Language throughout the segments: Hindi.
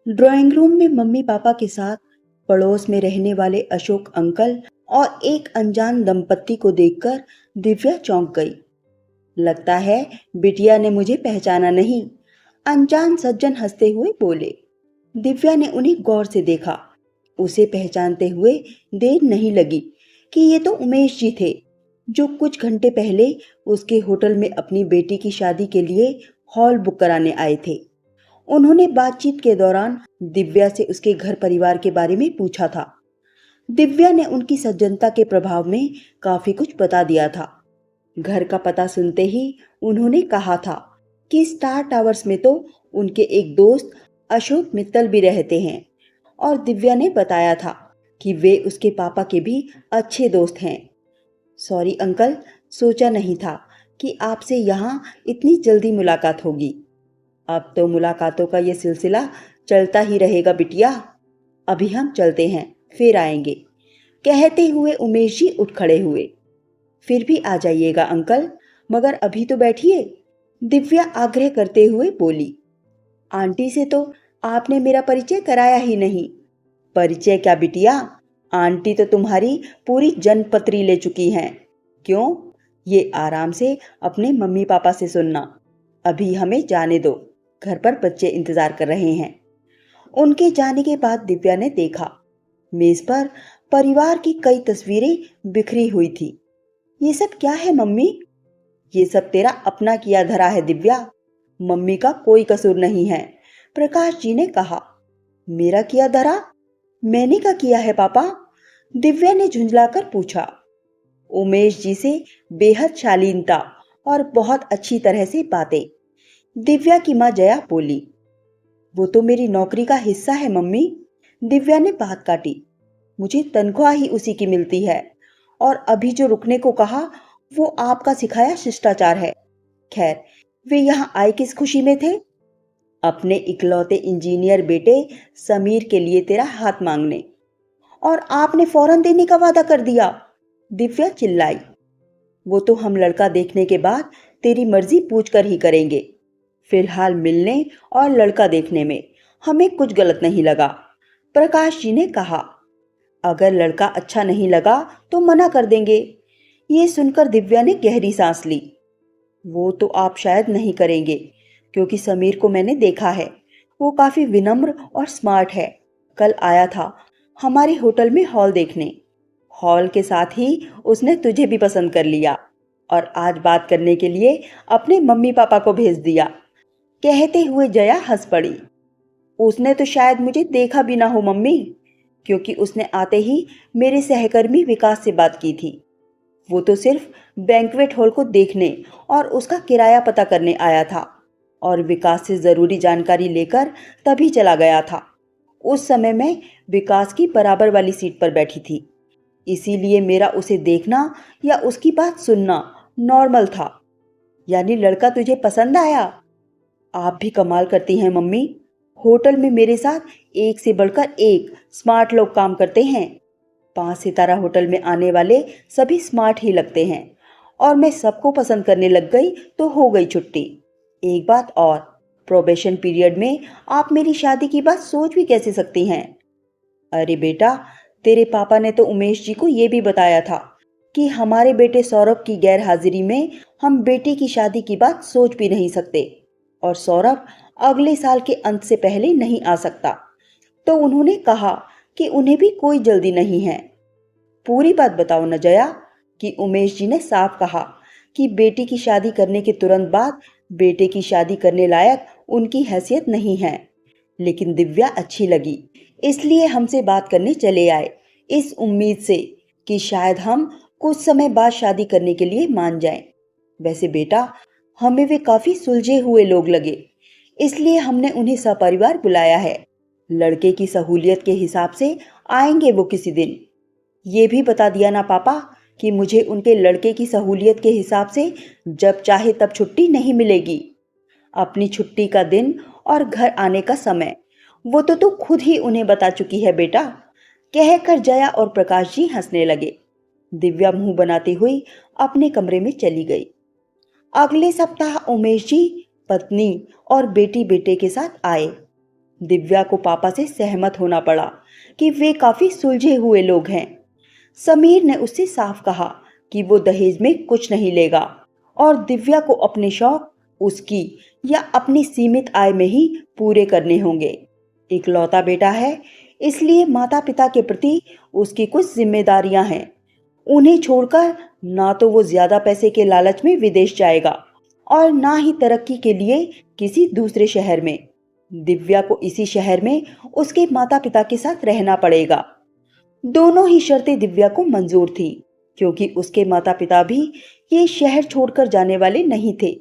ड्राइंग रूम में मम्मी पापा के साथ पड़ोस में रहने वाले अशोक अंकल और एक अनजान दंपत्ति को देखकर दिव्या चौंक गई। लगता है बिटिया ने मुझे पहचाना नहीं, अनजान सज्जन हंसते हुए बोले। दिव्या ने उन्हें गौर से देखा। उसे पहचानते हुए देर नहीं लगी कि ये तो उमेश जी थे, जो कुछ घंटे पहले उसके होटल में अपनी बेटी की शादी के लिए हॉल बुक कराने आए थे। उन्होंने बातचीत के दौरान दिव्या से उसके घर परिवार के बारे में पूछा था। दिव्या ने उनकी सज्जनता के प्रभाव में काफी कुछ बता दिया था। घर का पता सुनते ही उन्होंने कहा था कि स्टार टावर्स में तो उनके एक दोस्त अशोक मित्तल भी रहते हैं, और दिव्या ने बताया था कि वे उसके पापा के भी अच्छे दोस्त हैं। सॉरी अंकल, सोचा नहीं था कि आपसे यहाँ इतनी जल्दी मुलाकात होगी। अब तो मुलाकातों का ये सिलसिला चलता ही रहेगा बिटिया। अभी हम चलते हैं, फिर आएंगे। कहते हुए उमेश जी उठ खड़े हुए। फिर भी आ जाइएगा अंकल, मगर अभी तो बैठिए, दिव्या आग्रह करते हुए बोली। आंटी से तो आपने मेरा परिचय कराया ही नहीं। परिचय क्या बिटिया, आंटी तो तुम्हारी पूरी जनपत्री ले चुकी हैं। क्यों? ये आराम से अपने मम्मी पापा से सुनना। अभी हमें जाने दो, घर पर बच्चे इंतजार कर रहे हैं। उनके जाने के बाद दिव्या ने देखा, मेज पर परिवार की कई तस्वीरें बिखरी हुई थी। ये सब क्या है मम्मी? ये सब तेरा अपना किया धरा है दिव्या, मम्मी का कोई कसूर नहीं है, प्रकाश जी ने कहा। मेरा किया धरा? मैंने क्या किया है पापा? दिव्या ने झुंझलाकर पूछा। उमेश जी से बेहद शालीनता और बहुत अच्छी तरह से बातें। दिव्या की मां जया बोली। वो तो मेरी नौकरी का हिस्सा है मम्मी, दिव्या ने बात काटी। मुझे तनख्वाह ही उसी की मिलती है, और अभी जो रुकने को कहा वो आपका सिखाया शिष्टाचार है। खैर, वे यहाँ आए किस खुशी में थे? अपने इकलौते इंजीनियर बेटे समीर के लिए तेरा हाथ मांगने, और आपने फौरन देने का वादा कर दिया, दिव्या चिल्लाई। वो तो हम लड़का देखने के बाद तेरी मर्जी पूछ कर ही करेंगे। फिलहाल मिलने और लड़का देखने में हमें कुछ गलत नहीं लगा, प्रकाश जी ने कहा। अगर लड़का अच्छा नहीं लगा तो मना कर देंगे। ये सुनकर दिव्या ने गहरी सांस ली। वो तो आप शायद नहीं करेंगे, क्योंकि समीर को मैंने देखा है। वो काफी विनम्र और स्मार्ट है। कल आया था हमारे होटल में हॉल देखने। हॉल के साथ ही उसने तुझे भी पसंद कर लिया, और आज बात करने के लिए अपने मम्मी पापा को भेज दिया। कहते हुए जया हंस पड़ी। उसने तो शायद मुझे देखा भी ना हो मम्मी, क्योंकि उसने आते ही मेरे सहकर्मी विकास से बात की थी। वो तो सिर्फ बैंक्वेट हॉल को देखने और उसका किराया पता करने आया था, और विकास से जरूरी जानकारी लेकर तभी चला गया था। उस समय मैं विकास की बराबर वाली सीट पर बैठी थी, इसीलिए मेरा उसे देखना या उसकी बात सुनना नॉर्मल था। यानी लड़का तुझे पसंद आया? आप भी कमाल करती हैं मम्मी। होटल में मेरे साथ एक से बढ़कर एक स्मार्ट लोग काम करते हैं। 5 सितारा होटल में आने वाले सभी स्मार्ट ही लगते हैं, और मैं सबको पसंद करने लग गई तो हो गई छुट्टी। एक बात और, प्रोबेशन पीरियड में आप मेरी शादी की बात सोच भी कैसे सकती हैं? अरे बेटा, तेरे पापा ने तो उमेश जी को ये भी बताया था कि हमारे बेटे सौरभ की गैर हाजिरी में हम बेटी की शादी की बात सोच भी नहीं सकते, और सौरभ अगले साल के अंत से पहले नहीं आ सकता। तो उन्होंने कहा कि उन्हें भी कोई जल्दी नहीं है। पूरी बात बताओ न जया, कि उमेश जी ने साफ कहा कि बेटी की शादी करने के तुरंत बाद बेटे की शादी करने लायक उनकी हैसियत नहीं है। लेकिन दिव्या अच्छी लगी, इसलिए हमसे बात करने चले आए, इस उम्मीद से कि शायद हम कुछ समय बाद शादी करने के लिए मान जाएं। वैसे बेटा, हमें वे काफी सुलझे हुए लोग लगे, इसलिए हमने उन्हें सपरिवार बुलाया है। लड़के की सहूलियत के हिसाब से आएंगे वो किसी दिन। ये भी बता दिया ना पापा कि मुझे उनके लड़के की सहूलियत के हिसाब से जब चाहे तब छुट्टी नहीं मिलेगी। अपनी छुट्टी का दिन और घर आने का समय वो तो तू खुद ही उन्हें बता चुकी है बेटा, कहकर जया और प्रकाश जी हंसने लगे। दिव्या मुंह बनाती हुई अपने कमरे में चली गई। अगले सप्ताह उमेश जी पत्नी और बेटी बेटे के साथ आए। दिव्या को पापा से सहमत होना पड़ा कि वे काफी सुलझे हुए लोग हैं। समीर ने उससे साफ कहा कि वो दहेज में कुछ नहीं लेगा और दिव्या को अपने शौक उसकी या अपनी सीमित आय में ही पूरे करने होंगे। इकलौता बेटा है, इसलिए माता पिता के प्रति उसकी कुछ जिम्मेदारियां हैं। उन्हें छोड़कर ना तो वो ज्यादा पैसे के लालच में विदेश जाएगा और ना ही तरक्की के लिए किसी दूसरे शहर में। दिव्या को इसी शहर में उसके माता पिता के साथ रहना पड़ेगा। दोनों ही शर्तें दिव्या को मंजूर थी, क्योंकि उसके माता पिता भी ये शहर छोड़कर जाने वाले नहीं थे।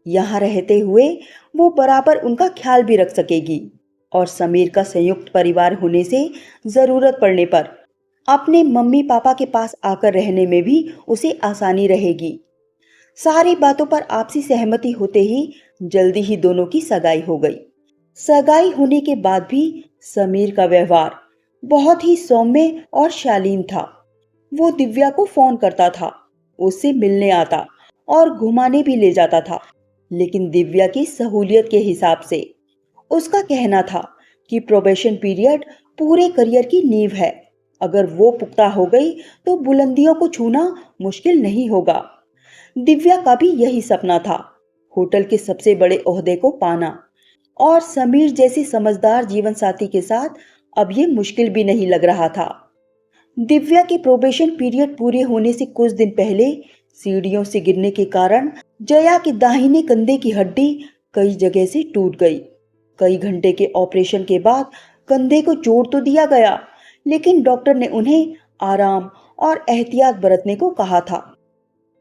यहाँ रहते हुए वो बराबर उनका ख्याल भी रख सकेगी और समीर का संयुक्त परिवार होने से जरूरत पड़ने पर अपने मम्मी पापा के पास आकर रहने में भी उसे आसानी रहेगी। सारी बातों पर आपसी सहमति होते ही जल्दी ही दोनों की सगाई हो गई। सगाई होने के बाद भी समीर का व्यवहार बहुत ही सौम्य और शालीन था। वो दिव्या को फोन करता था, उससे मिलने आता और घुमाने भी ले जाता था, लेकिन दिव्या की सहूलियत के हिसाब से। उसका कहना था कि प्रोबेशन पीरियड पूरे करियर की नींव है। अगर वो पुख्ता हो गई तो बुलंदियों को छूना मुश्किल नहीं होगा। दिव्या का भी यही सपना था, होटल के सबसे बड़े ओहदे को पाना। और समीर जैसे समझदार जीवन साथी के साथ अब ये मुश्किल भी नहीं लग रहा था। दिव्या के प्रोबेशन पीरियड पूरे होने से कुछ दिन पहले सीढ़ियों से गिरने के कारण जया के दाहिने कंधे की हड्डी कई जगह से टूट गई। कई घंटे के ऑपरेशन के बाद कंधे को जोड़ तो दिया गया, लेकिन डॉक्टर ने उन्हें आराम और एहतियात बरतने को कहा था।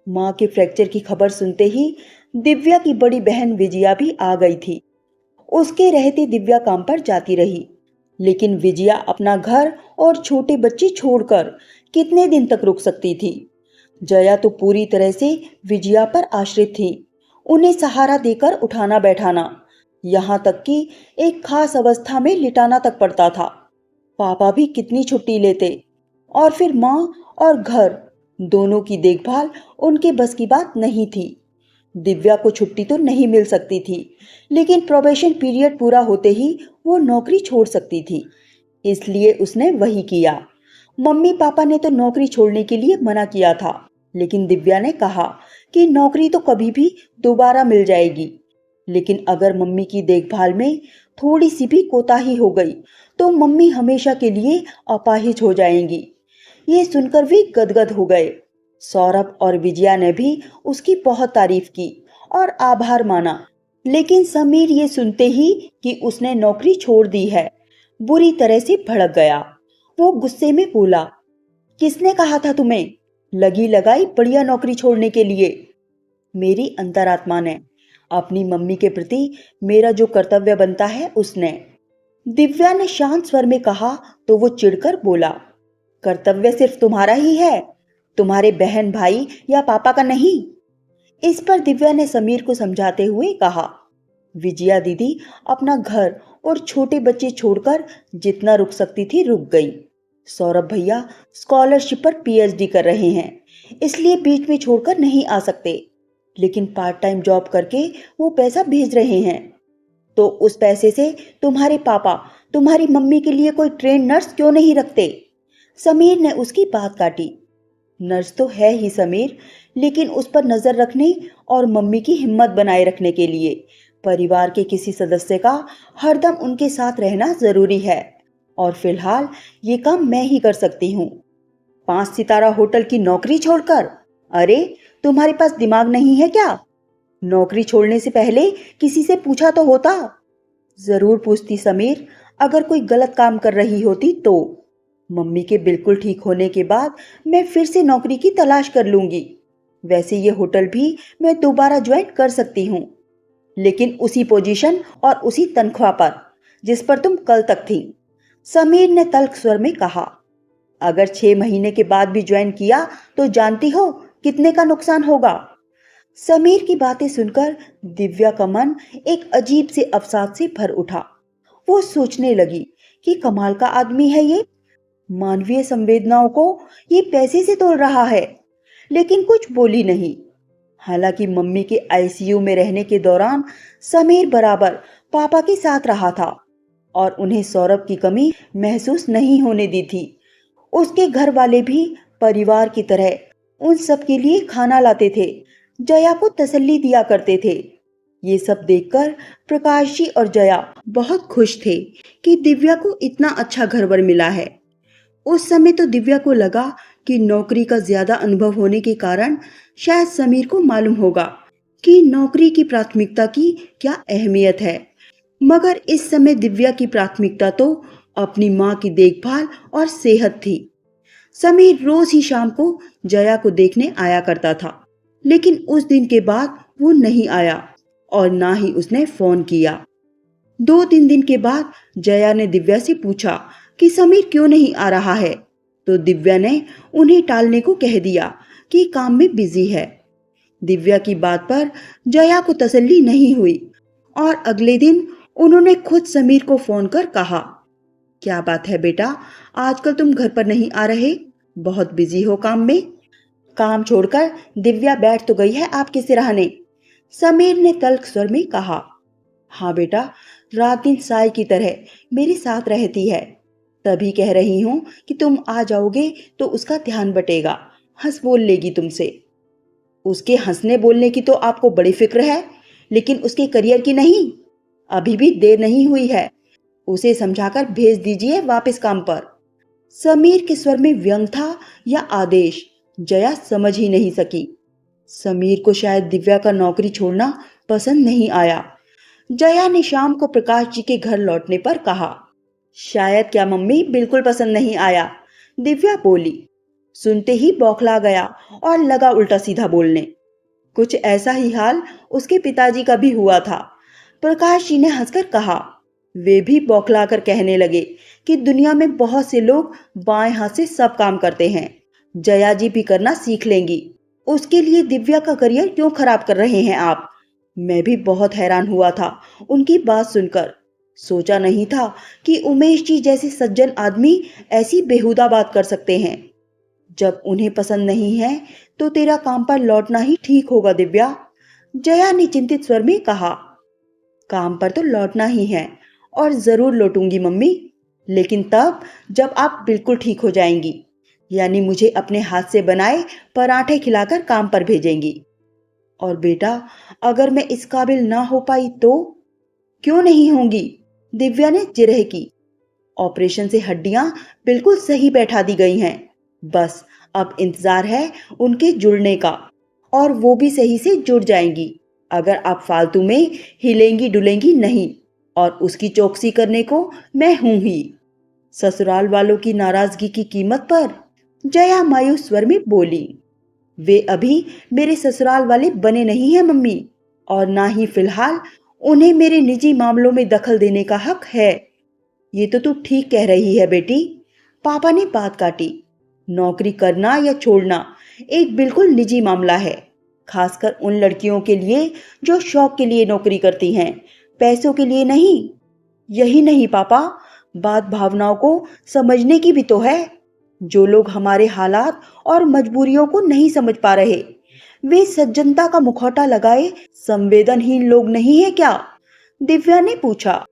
मां के फ्रैक्चर की खबर सुनते ही दिव्या की बड़ी बहन विजया भी आ गई थी। उसके रहते दिव्या काम पर जाती रही, लेकिन विजया अपना घर और छोटे बच्चे छोड़कर कितने दिन तक रुक सकती थी। जया तो पूरी तरह से विजया पर आश्रित थी, उन्हें सहारा देकर उठाना बैठाना, यहाँ तक कि एक खास अवस्था में लिटाना तक पड़ता था। पापा भी कितनी छुट्टी लेते और फिर माँ और घर दोनों की देखभाल उनके बस की बात नहीं थी। दिव्या को छुट्टी तो नहीं मिल सकती थी, लेकिन प्रोबेशन पीरियड पूरा होते ही वो नौकरी छोड़ सकती थी, इसलिए उसने वही किया। मम्मी पापा ने तो नौकरी छोड़ने के लिए मना किया था, लेकिन दिव्या ने कहा कि नौकरी तो कभी भी दोबारा मिल जाएगी, लेकिन अगर मम्मी की देखभाल में थोड़ी सी भी कोताही हो गई तो मम्मी हमेशा के लिए अपाहिज हो जाएंगी। ये सुनकर वे गदगद हो गए। सौरभ और विजया ने भी उसकी बहुत तारीफ की और आभार माना, लेकिन समीर ये सुनते ही कि उसने नौकरी छोड़ दी है, बुरी तरह से भड़क गया। वो गुस्से में बोला, किसने कहा था तुम्हें लगी लगाई बढ़िया नौकरी छोड़ने के लिए? मेरी अंतरात्मा ने, अपनी मम्मी के प्रति मेरा जो कर्तव्य बनता है उसने। दिव्या ने शांत स्वर में कहा तो वो चिढ़कर बोला, कर्तव्य सिर्फ तुम्हारा ही है, तुम्हारे बहन भाई या पापा का नहीं। इस पर दिव्या ने समीर को समझाते हुए कहा, विजया दीदी अपना घर और छोटे बच्चे छोड़कर जितना रुक सकती थी रुक गई। सौरभ भैया स्कॉलरशिप पर पीएचडी कर रहे हैं, इसलिए बीच में छोड़कर नहीं आ सकते, लेकिन पार्ट टाइम जॉब करके वो पैसा भेज रहे हैं। तो उस पैसे से तुम्हारे पापा तुम्हारी मम्मी के लिए कोई ट्रेन नर्स क्यों नहीं रखते? समीर ने उसकी बात काटी। नर्स तो है ही समीर, लेकिन उस पर नजर रखने और मम्मी की हिम्मत बनाए रखने के लिए परिवार के किसी सदस्य का हरदम उनके साथ रहना जरूरी है, और फिलहाल ये काम मैं ही कर सकती हूँ। 5 सितारा होटल की नौकरी छोड़कर? अरे तुम्हारे पास दिमाग नहीं है क्या? नौकरी छोड़ने से पहले किसी से पूछा तो होता। जरूर पूछती समीर, अगर कोई गलत काम कर रही होती तो। मम्मी के बिल्कुल ठीक होने के बाद मैं फिर से नौकरी की तलाश कर लूंगी। वैसे ये होटल भी मैं दोबारा ज्वाइन कर सकती हूँ, लेकिन उसी पोजीशन और उसी तनख्वाह पर जिस पर तुम कल तक थी। समीर ने तल्ख स्वर में कहा, अगर 6 महीने के बाद भी ज्वाइन किया तो जानती हो कितने का नुकसान होगा? समीर की बातें सुनकर दिव्या का मन एक अजीब से अवसाद से भर उठा। वो सोचने लगी कि कमाल का आदमी है ये, मानवीय संवेदनाओं को ये पैसे से तोल रहा है, लेकिन कुछ बोली नहीं। हालांकि मम्मी के आईसीयू में रहने के दौरान समीर बराबर पापा के साथ रहा था। और उन्हें सौरभ की कमी महसूस नहीं होने दी थी। उसके घर वाले भी परिवार की तरह उन सब के लिए खाना लाते थे, जया को तसल्ली दिया करते थे। ये सब देखकर प्रकाश जी और जया बहुत खुश थे कि दिव्या को इतना अच्छा घरवर मिला है। उस समय तो दिव्या को लगा कि नौकरी का ज्यादा अनुभव होने के कारण शायद समीर को मालूम होगा कि नौकरी की प्राथमिकता की क्या अहमियत है। मगर इस समय दिव्या की प्राथमिकता तो अपनी माँ की देखभाल और सेहत थी। समीर रोज ही शाम को जया को देखने आया करता था, लेकिन उस दिन के बाद वो नहीं आया और ना ही उसने फोन किया। 2-3 दिन के बाद जया ने दिव्या से पूछा कि समीर क्यों नहीं आ रहा है, तो दिव्या ने उन्हें टालने को कह दिया कि काम में बिजी है। दिव्या की बात पर जया को तसल्ली नहीं हुई और अगले दिन उन्होंने खुद समीर को फोन कर कहा, क्या बात है बेटा, आजकल तुम घर पर नहीं आ रहे, बहुत बिजी हो काम में। काम छोड़कर दिव्या बैठ तो गई है आपके सिरहाने, समीर ने तल्ख स्वर में कहा। हाँ बेटा, रात दिन साय की तरह मेरे साथ रहती है, तभी कह रही हूँ कि तुम आ जाओगे तो उसका ध्यान बटेगा, हंस बोल लेगी तुमसे। उसके हंसने बोलने की तो आपको बड़ी फिक्र है, लेकिन उसके करियर की नहीं। अभी भी देर नहीं हुई है, उसे समझाकर भेज दीजिए वापस काम पर। समीर के स्वर में व्यंग था या आदेश, जया समझ ही नहीं सकी। समीर को शायद दिव्या का नौकरी छोड़ना पसंद नहीं आया। जया ने शाम को प्रकाश जी के घर लौटने पर कहा, शायद क्या मम्मी, बिल्कुल पसंद नहीं आया। दिव्या बोली। सुनते ही बौखला गया और लगा उल्टा सीधा बोलने। कुछ ऐसा ही हाल उसके पिताजी का भी हुआ था। प्रकाश जी ने हंसकर कहा। वे भी बौखला कर कहने लगे कि दुनिया में बहुत से लोग बाएं हाथ से सब काम करते हैं, जया जी भी करना सीख लेंगी, उसके लिए दिव्या का करियर क्यों खराब कर रहे हैं आप। मैं भी बहुत हैरान हुआ था उनकी बात सुनकर। सोचा नहीं था कि उमेश जी जैसे सज्जन आदमी ऐसी बेहुदा बात कर सकते हैं। जब उन्हें पसंद नहीं है तो तेरा काम पर लौटना ही ठीक होगा दिव्या, जया ने चिंतित स्वर में कहा। काम पर तो लौटना ही है और जरूर लौटूंगी मम्मी, लेकिन तब जब आप बिल्कुल ठीक हो जाएंगी, यानी मुझे अपने हाथ से बनाए पराठे खिलाकर काम पर भेजेंगी। और बेटा, अगर मैं इस काबिल ना हो पाई तो? क्यों नहीं होंगी, दिव्या ने जिरह की। ऑपरेशन से हड्डियां बिल्कुल सही बैठा दी गई हैं, बस अब इंतजार है उनके जुड़ने का, और वो भी सही से जुड़ जाएंगी अगर आप फालतू में हिलेंगी डुलेंगी नहीं, और उसकी चौकसी करने को मैं हूं ही। ससुराल वालों की नाराजगी की कीमत पर, जया मायूस स्वर में बोली। वे अभी मेरे ससुराल वाले बने नहीं हैं मम्मी, और ना ही फिलहाल उन्हें मेरे निजी मामलों में दखल देने का हक है। ये तो तू ठीक कह रही है बेटी, पापा ने बात काटी। नौकरी करना या छोड़ना एक बिल्कुल निजी मामला है, खासकर उन लड़कियों के लिए जो शौक के लिए नौकरी करती हैं, पैसों के लिए नहीं। यही नहीं पापा, बात भावनाओं को समझने की भी तो है। जो लोग हमारे हालात और मजबूरियों को नहीं समझ पा रहे, वे सज्जनता का मुखौटा लगाए संवेदनहीन लोग नहीं है क्या? दिव्या ने पूछा।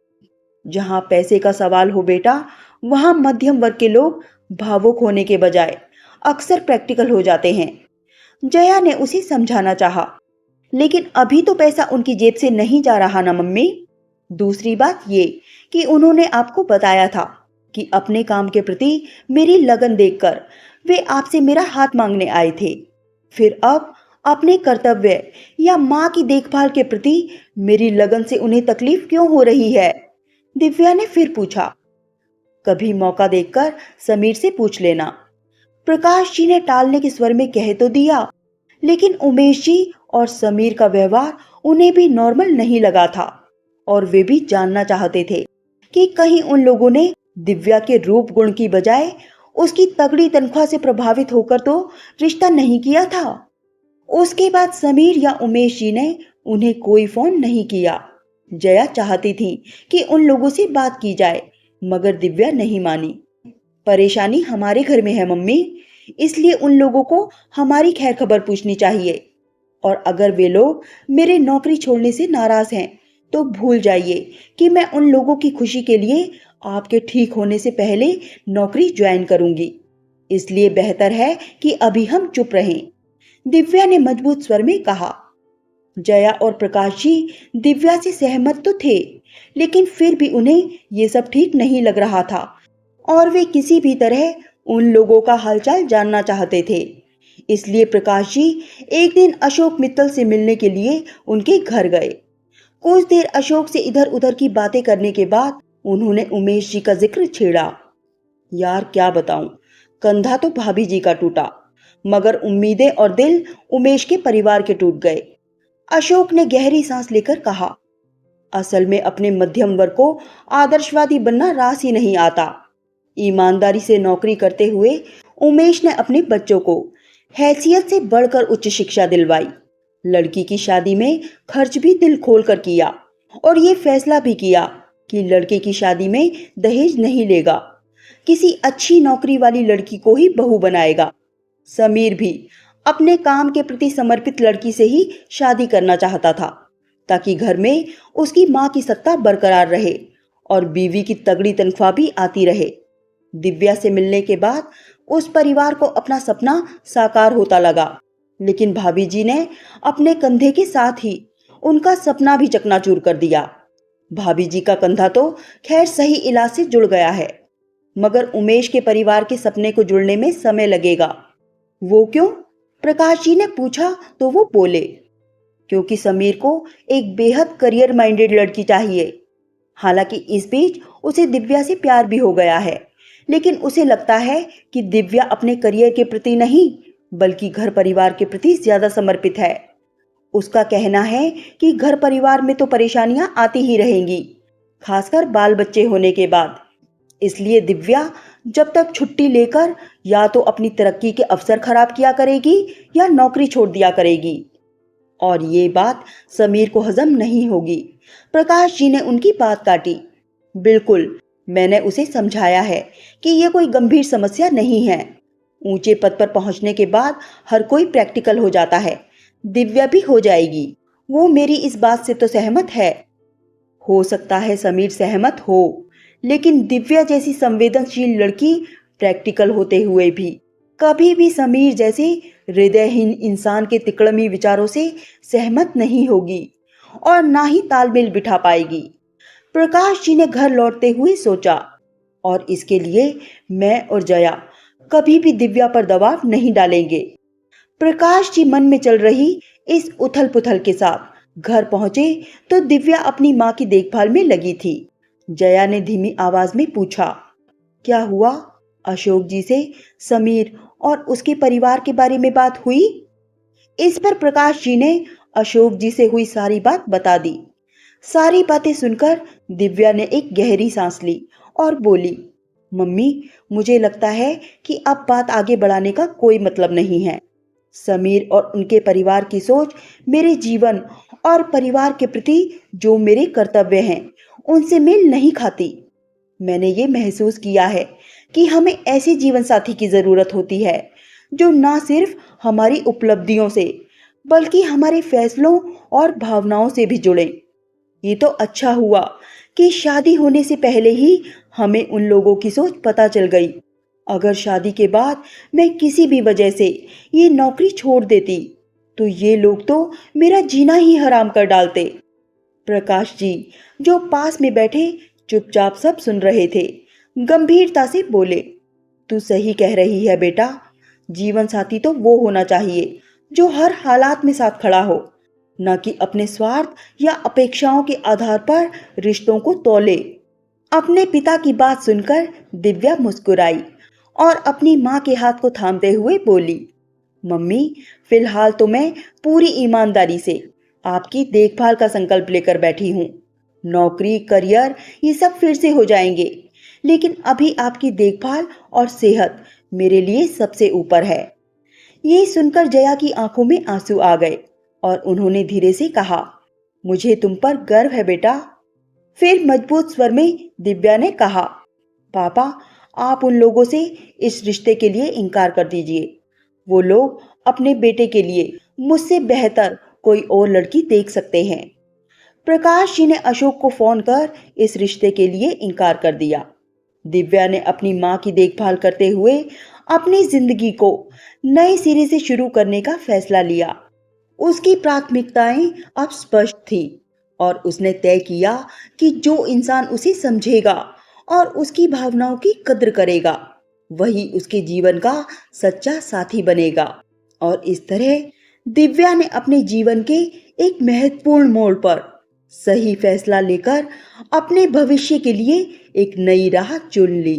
जहां पैसे का सवाल हो बेटा, वहां मध्यम वर्ग के लोग भावुक होने के बजाय अक्सर प्रैक्टिकल हो जाते हैं, जया ने उसे समझाना चाहा। लेकिन अभी तो पैसा उनकी जेब से नहीं जा रहा ना मम्मी। दूसरी बात ये कि उन्होंने आपको बताया था कि अपने काम के प्रति मेरी लगन देखकर वे आपसे मेरा हाथ मांगने आए थे। फिर अब अपने कर्तव्य या माँ की देखभाल के प्रति मेरी लगन से उन्हें तकलीफ क्यों हो रही है? दिव्या ने फिर पूछा। कभी मौका देखकर समीर से पूछ लेना, प्रकाश जी ने टालने के स्वर में कह तो दिया, लेकिन उमेश जी और समीर का व्यवहार उन्हें भी नॉर्मल नहीं लगा था, और वे भी जानना चाहते थे कि कहीं उन लोगों ने दिव्या के रूप गुण की बजाय उसकी तगड़ी तनख्वाह से प्रभावित होकर तो रिश्ता नहीं किया था। उसके बाद समीर या उमेश जी ने उन्हें कोई फोन नहीं किया। जया चाहती थी कि उन लोगों से बात की जाए, मगर दिव्या नहीं मानी। परेशानी हमारे घर में है मम्मी, इसलिए उन लोगों को हमारी खैर खबर पूछनी चाहिए, और अगर वे लोग मेरे नौकरी छोड़ने से नाराज हैं तो भूल जाइए कि मैं उन लोगों की खुशी के लिए आपके ठीक होने से पहले नौकरी ज्वाइन करूंगी। इसलिए बेहतर है कि अभी हम चुप रहें। दिव्या ने मजबूत स्वर में कहा। जया और प्रकाश जी दिव्या से सहमत तो थे, लेकिन फिर भी उन्हें ये सब ठीक नहीं लग रहा था और वे किसी भी तरह उन लोगों का हालचाल जानना चाहते थे। इसलिए प्रकाश जी एक दिन अशोक मित्तल से मिलने के लिए उनके घर गए। कुछ देर अशोक से इधर उधर की बातें करने के बाद उन्होंने उमेश जी का जिक्र छेड़ा। यार क्या बताऊं, कंधा तो भाभी जी का टूटा, मगर उम्मीदें और दिल उमेश के परिवार के टूट गए। अशोक ने गहरी सांस लेकर कहा, असल में अपने मध्यम वर्ग को आदर्शवादी बनना रास ही नहीं आता। ईमानदारी से नौकरी करते हुए उमेश ने अपने बच्चों को हैसियत से बढ़कर उच्च शिक्षा दिलवाई। लड़की की शादी में खर्च भी दिल खोलकर किया और ये फैसला भी किया कि लड़के की शादी में दहेज नहीं लेगा, किसी अच्छी नौकरी वाली लड़की को ही बहू बनाएगा। समीर भी अपने काम के प्रति समर्पित लड़की से ही शादी करना चाहता था, ताकि घर में उसकी मां की सत्ता बरकरार रहे और बीवी की तगड़ी तनख्वाह भी आती रहे। दिव्या से मिलने के बाद उस परिवार को अपना सपना साकार होता लगा, लेकिन भाभी जी ने अपने कंधे के साथ ही उनका सपना भी चकनाचूर कर दिया। भाभी जी का कंधा तो खैर सही इलाज से जुड़ गया है, मगर उमेश के परिवार के सपने को जुड़ने में समय लगेगा। वो क्यों? प्रकाश जी ने पूछा तो वो बोले, क्योंकि समीर को एक बेहद करियर माइंडेड लड़की चाहिए। हालांकि इस बीच उसे दिव्या से प्यार भी हो गया है, लेकिन उसे लगता है कि दिव्या अपने करियर के प्रति नहीं बल्कि घर परिवार के प्रति ज्यादा समर्पित है। उसका कहना है कि घर परिवार में तो परेशानियां आती ही रहेंगी, खासकर बाल बच्चे होने के बाद। इसलिए दिव्या जब तक छुट्टी लेकर या तो अपनी तरक्की के अवसर खराब किया करेगी या नौकरी छोड़ दिया करेगी। और ये बात समीर को हजम नहीं होगी। प्रकाश जी ने उनकी बात काटी। बिल्कुल, मैंने उसे समझाया है कि यह कोई गंभीर समस्या नहीं है। ऊंचे पद पर पहुंचने के बाद हर कोई प्रैक्टिकल हो जाता है। दिव्या भी हो जाएगी। वो मेरी इस बात से तो सहमत है। हो सकता है समीर सहमत हो, लेकिन दिव्या जैसी संवेदनशील लड़की प्रैक्टिकल होते हुए भी कभी भी समीर जैसे हृदयहीन इंसान के तिकड़मी विचारों से सहमत नहीं होगी और ना ही तालमेल बिठा पाएगी। प्रकाश जी ने घर लौटते हुए सोचा, और इसके लिए मैं और जया कभी भी दिव्या पर दबाव नहीं डालेंगे। प्रकाश जी मन में चल रही इस उथल पुथल के साथ घर पहुंचे तो दिव्या अपनी मां की देखभाल में लगी थी। जया ने धीमी आवाज में पूछा, क्या हुआ? अशोक जी से समीर और उसके परिवार के बारे में बात हुई? इस पर प्रकाश जी ने अशोक जी से हुई सारी बात बता दी। सारी बातें सुनकर दिव्या ने एक गहरी सांस ली और बोली, मम्मी, मुझे लगता है कि अब बात आगे बढ़ाने का कोई मतलब नहीं है। समीर और उनके परिवार की सोच मेरे जीवन और परिवार के प्रति जो मेरे कर्तव्य हैं उनसे मेल नहीं खाती। मैंने ये महसूस किया है कि हमें ऐसे जीवन साथी की जरूरत होती है जो ना सिर्फ हमारी उपलब्धियों से बल्कि हमारे फैसलों और भावनाओं से भी जुड़े। ये तो अच्छा हुआ कि शादी होने से पहले ही हमें उन लोगों की सोच पता चल गई। अगर शादी के बाद मैं किसी भी वजह से ये नौकरी छोड़ देती तो ये लोग तो मेरा जीना ही हराम कर डालते। प्रकाश जी, जो पास में बैठे चुपचाप सब सुन रहे थे, गंभीरता से बोले, तू सही कह रही है बेटा। जीवन साथी तो वो होना चाहिए जो हर हालात में साथ खड़ा हो, न कि अपने स्वार्थ या अपेक्षाओं के आधार पर रिश्तों को तौले। अपने पिता की बात सुनकर दिव्या मुस्कुराई और अपनी मां के हाथ को थामते हुए बोली, मम्मी, फिलहाल तो मैं पूरी ईमानदारी से आपकी देखभाल का संकल्प लेकर बैठी हूँ। नौकरी, करियर ये सब फिर से हो जाएंगे, लेकिन अभी आपकी देखभाल और सेहत मेरे लिए सबसे ऊपर है। ये सुनकर जया की आंखों में आंसू आ गए और उन्होंने धीरे से कहा, मुझे तुम पर गर्व है बेटा। फिर मजबूत स्वर में दिव्या ने कहा, पापा, आप उन लोगों से इस रिश्ते के लिए इनकार कर दीजिए। वो लोग अपने बेटे के लिए मुझसे बेहतर कोई और लड़की देख सकते हैं। प्रकाश जी ने अशोक को फोन कर इस रिश्ते के लिए इनकार कर दिया। दिव्या ने अपनी माँ की देखभाल करते हुए अपनी जिंदगी को नए सिरे से शुरू करने का फैसला लिया। उसकी प्राथमिकताएं अब स्पष्ट थी और उसने तय किया कि जो इंसान उसे समझेगा और उसकी भावनाओं की कद्र करेगा, वही उसके जीवन का सच्चा साथी बनेगा। और इस तरह दिव्या ने अपने जीवन के एक महत्वपूर्ण मोड़ पर सही फैसला लेकर अपने भविष्य के लिए एक नई राह चुन ली।